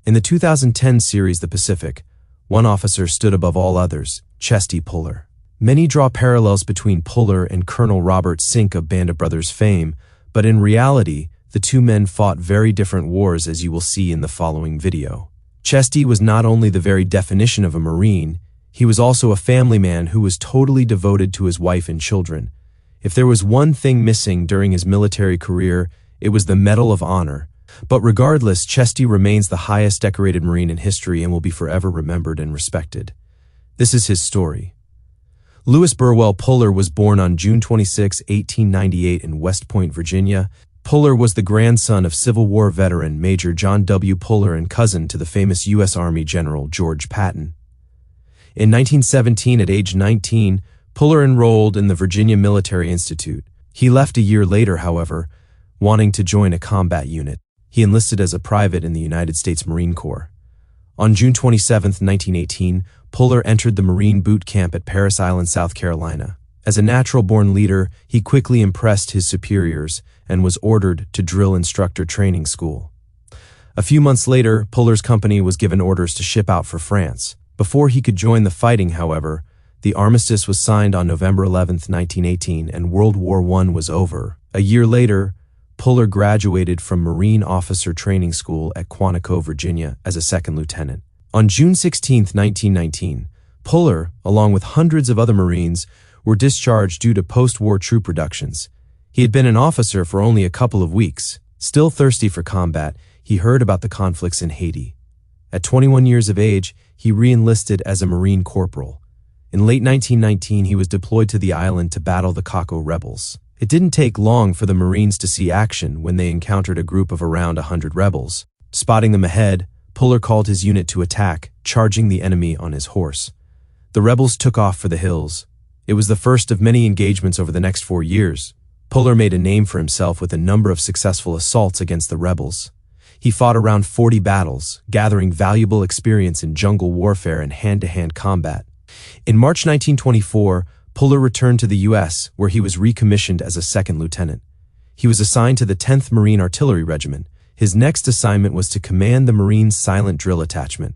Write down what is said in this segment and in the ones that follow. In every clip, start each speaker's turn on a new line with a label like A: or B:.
A: In the 2010 series The Pacific, one officer stood above all others, Chesty Puller. Many draw parallels between Puller and Colonel Robert Sink of Band of Brothers fame, but in reality, the two men fought very different wars, as you will see in the following video. Chesty was not only the very definition of a Marine, he was also a family man who was totally devoted to his wife and children. If there was one thing missing during his military career, it was the Medal of Honor. But regardless, Chesty remains the highest decorated Marine in history and will be forever remembered and respected. This is his story. Louis Burwell Puller was born on June 26, 1898 in West Point, Virginia. Puller was the grandson of Civil War veteran Major John W. Puller and cousin to the famous U.S. Army General George Patton. In 1917, at age 19, Puller enrolled in the Virginia Military Institute. He left a year later, however, wanting to join a combat unit. He enlisted as a private in the United States Marine Corps. On June 27, 1918, Puller entered the Marine boot camp at Parris Island, South Carolina. As a natural-born leader, he quickly impressed his superiors and was ordered to drill instructor training school. A few months later, Puller's company was given orders to ship out for France. Before he could join the fighting, however, the armistice was signed on November 11, 1918, and World War I was over. A year later, Puller graduated from Marine Officer Training School at Quantico, Virginia, as a second lieutenant. On June 16, 1919, Puller, along with hundreds of other Marines, were discharged due to post-war troop reductions. He had been an officer for only a couple of weeks. Still thirsty for combat, he heard about the conflicts in Haiti. At 21 years of age, he re-enlisted as a Marine corporal. In late 1919, he was deployed to the island to battle the Caco rebels. It didn't take long for the Marines to see action when they encountered a group of around 100 rebels. Spotting them ahead, Puller called his unit to attack, charging the enemy on his horse. The rebels took off for the hills. It was the first of many engagements over the next 4 years. Puller made a name for himself with a number of successful assaults against the rebels. He fought around 40 battles, gathering valuable experience in jungle warfare and hand-to-hand combat. In March 1924, Puller returned to the U.S., where he was recommissioned as a second lieutenant. He was assigned to the 10th Marine Artillery Regiment. His next assignment was to command the Marines' Silent Drill Attachment.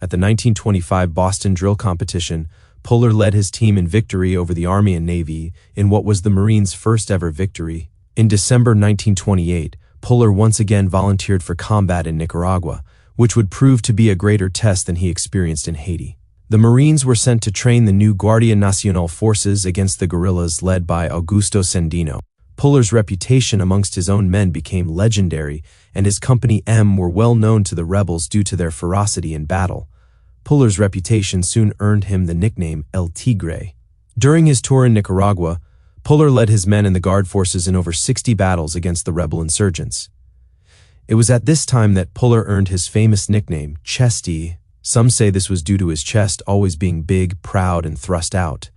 A: At the 1925 Boston Drill Competition, Puller led his team in victory over the Army and Navy in what was the Marines' first ever victory. In December 1928, Puller once again volunteered for combat in Nicaragua, which would prove to be a greater test than he experienced in Haiti. The Marines were sent to train the new Guardia Nacional forces against the guerrillas led by Augusto Sandino. Puller's reputation amongst his own men became legendary, and his Company M were well known to the rebels due to their ferocity in battle. Puller's reputation soon earned him the nickname El Tigre. During his tour in Nicaragua, Puller led his men in the Guard forces in over 60 battles against the rebel insurgents. It was at this time that Puller earned his famous nickname, Chesty. Some say this was due to his chest always being big, proud, and thrust out.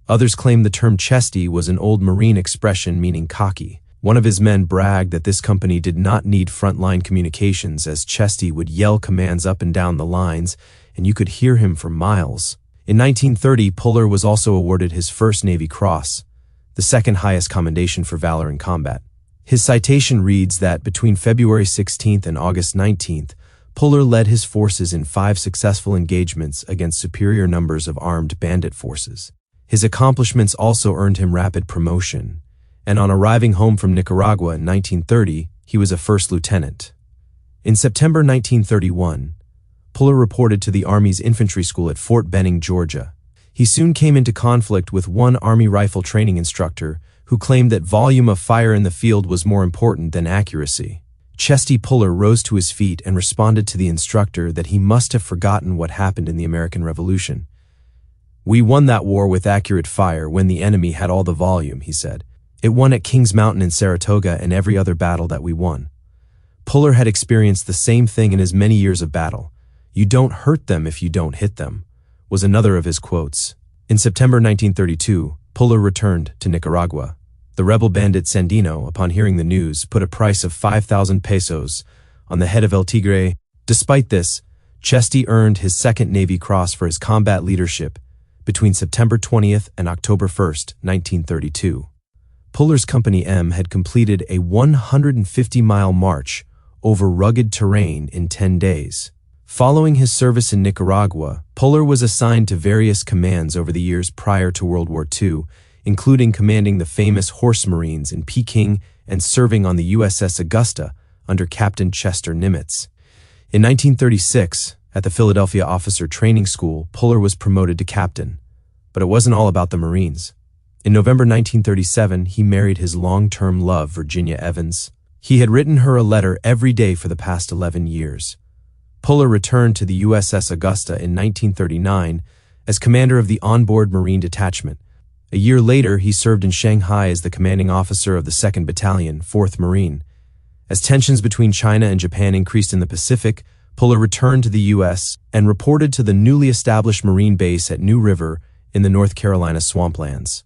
A: Others claim the term Chesty was an old Marine expression meaning cocky. One of his men bragged that this company did not need frontline communications, as Chesty would yell commands up and down the lines, and you could hear him for miles. In 1930, Puller was also awarded his first Navy Cross, the second highest commendation for valor in combat. His citation reads that between February 16th and August 19th, Puller led his forces in 5 successful engagements against superior numbers of armed bandit forces. His accomplishments also earned him rapid promotion, and on arriving home from Nicaragua in 1930, he was a first lieutenant. In September 1931, Puller reported to the Army's infantry school at Fort Benning, Georgia. He soon came into conflict with one Army rifle training instructor who claimed that volume of fire in the field was more important than accuracy. Chesty Puller rose to his feet and responded to the instructor that he must have forgotten what happened in the American Revolution. "We won that war with accurate fire when the enemy had all the volume," he said. "It won at Kings Mountain in Saratoga and every other battle that we won." Puller had experienced the same thing in his many years of battle. "You don't hurt them if you don't hit them," was another of his quotes. In September 1932, Puller returned to Nicaragua. The rebel bandit Sandino, upon hearing the news, put a price of 5,000 pesos on the head of El Tigre. Despite this, Chesty earned his second Navy Cross for his combat leadership between September 20th and October 1st, 1932. Puller's Company M had completed a 150-mile march over rugged terrain in 10 days. Following his service in Nicaragua, Puller was assigned to various commands over the years prior to World War II, including commanding the famous Horse Marines in Peking and serving on the USS Augusta under Captain Chester Nimitz. In 1936, at the Philadelphia Officer Training School, Puller was promoted to captain. But it wasn't all about the Marines. In November 1937, he married his long-term love, Virginia Evans. He had written her a letter every day for the past 11 years. Puller returned to the USS Augusta in 1939 as commander of the onboard Marine Detachment. A year later, he served in Shanghai as the commanding officer of the 2nd Battalion, 4th Marine. As tensions between China and Japan increased in the Pacific, Puller returned to the U.S. and reported to the newly established Marine base at New River in the North Carolina swamplands.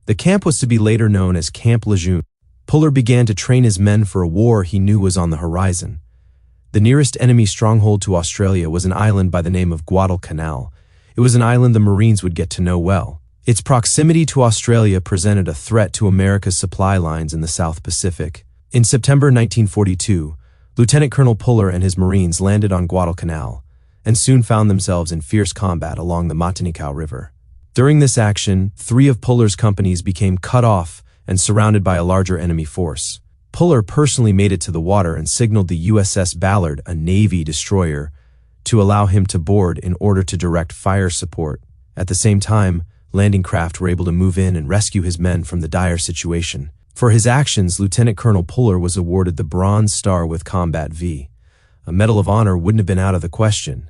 A: The camp was to be later known as Camp Lejeune. Puller began to train his men for a war he knew was on the horizon. The nearest enemy stronghold to Australia was an island by the name of Guadalcanal. It was an island the Marines would get to know well. Its proximity to Australia presented a threat to America's supply lines in the South Pacific. In September 1942, Lieutenant Colonel Puller and his Marines landed on Guadalcanal and soon found themselves in fierce combat along the Matanikau River. During this action, 3 of Puller's companies became cut off and surrounded by a larger enemy force. Puller personally made it to the water and signaled the USS Ballard, a Navy destroyer, to allow him to board in order to direct fire support. At the same time, landing craft were able to move in and rescue his men from the dire situation. For his actions, Lieutenant Colonel Puller was awarded the Bronze Star with Combat V. A Medal of Honor wouldn't have been out of the question.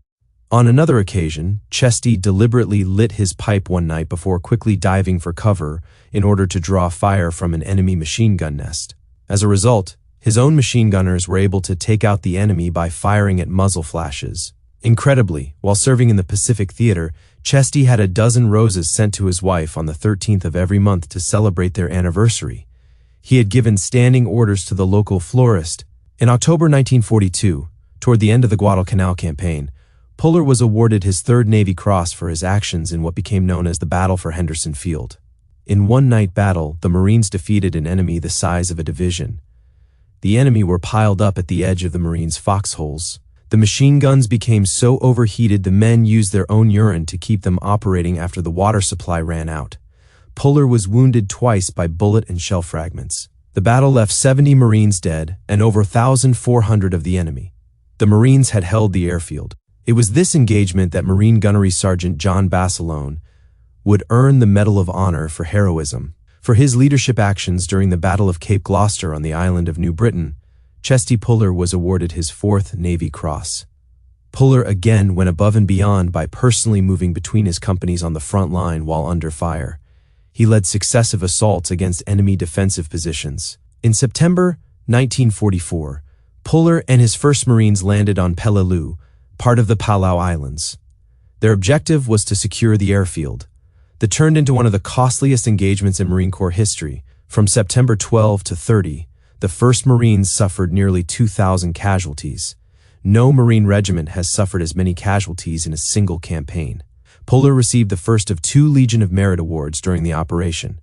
A: On another occasion, Chesty deliberately lit his pipe one night before quickly diving for cover in order to draw fire from an enemy machine gun nest. As a result, his own machine gunners were able to take out the enemy by firing at muzzle flashes. Incredibly, while serving in the Pacific Theater, Chesty had a dozen roses sent to his wife on the 13th of every month to celebrate their anniversary. He had given standing orders to the local florist. In October 1942, toward the end of the Guadalcanal campaign, Puller was awarded his 3rd Navy Cross for his actions in what became known as the Battle for Henderson Field. In one-night battle, the Marines defeated an enemy the size of a division. The enemy were piled up at the edge of the Marines' foxholes. The machine guns became so overheated the men used their own urine to keep them operating after the water supply ran out. Puller was wounded twice by bullet and shell fragments. The battle left 70 Marines dead and over 1,400 of the enemy. The Marines had held the airfield. It was this engagement that Marine Gunnery Sergeant John Basilone would earn the Medal of Honor for heroism. For his leadership actions during the Battle of Cape Gloucester on the island of New Britain, Chesty Puller was awarded his 4th Navy Cross. Puller again went above and beyond by personally moving between his companies on the front line while under fire. He led successive assaults against enemy defensive positions. In September 1944, Puller and his 1st Marines landed on Peleliu, part of the Palau Islands. Their objective was to secure the airfield. That turned into one of the costliest engagements in Marine Corps history. From September 12 to 30, the 1st Marines suffered nearly 2,000 casualties. No Marine regiment has suffered as many casualties in a single campaign. Puller received the first of 2 Legion of Merit awards during the operation.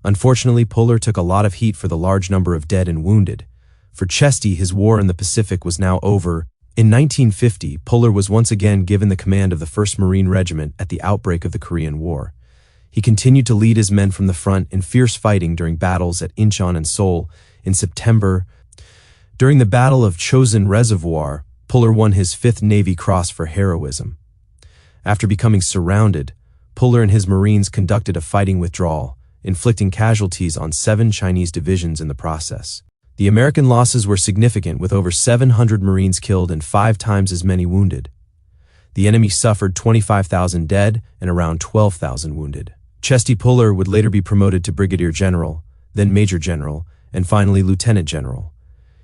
A: Unfortunately, Puller took a lot of heat for the large number of dead and wounded. For Chesty, his war in the Pacific was now over. In 1950, Puller was once again given the command of the 1st Marine Regiment at the outbreak of the Korean War. He continued to lead his men from the front in fierce fighting during battles at Incheon and Seoul in September. During the Battle of Chosin Reservoir, Puller won his 5th Navy Cross for heroism. After becoming surrounded, Puller and his Marines conducted a fighting withdrawal, inflicting casualties on 7 Chinese divisions in the process. The American losses were significant, with over 700 Marines killed and 5 times as many wounded. The enemy suffered 25,000 dead and around 12,000 wounded. Chesty Puller would later be promoted to Brigadier General, then Major General, and finally Lieutenant General.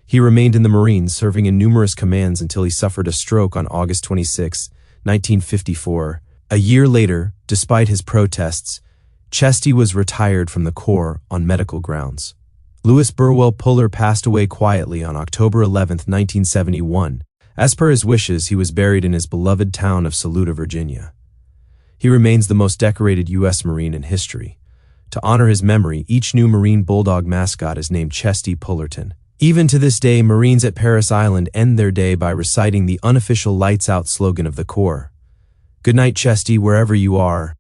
A: He remained in the Marines, serving in numerous commands until he suffered a stroke on August 26, 1954. A year later, despite his protests, Chesty was retired from the Corps on medical grounds. Louis Burwell Puller passed away quietly on October 11, 1971. As per his wishes, he was buried in his beloved town of Saluda, Virginia. He remains the most decorated U.S. Marine in history. To honor his memory, each new Marine Bulldog mascot is named Chesty Pullerton. Even to this day, Marines at Paris Island end their day by reciting the unofficial lights out slogan of the Corps. Good night, Chesty, wherever you are.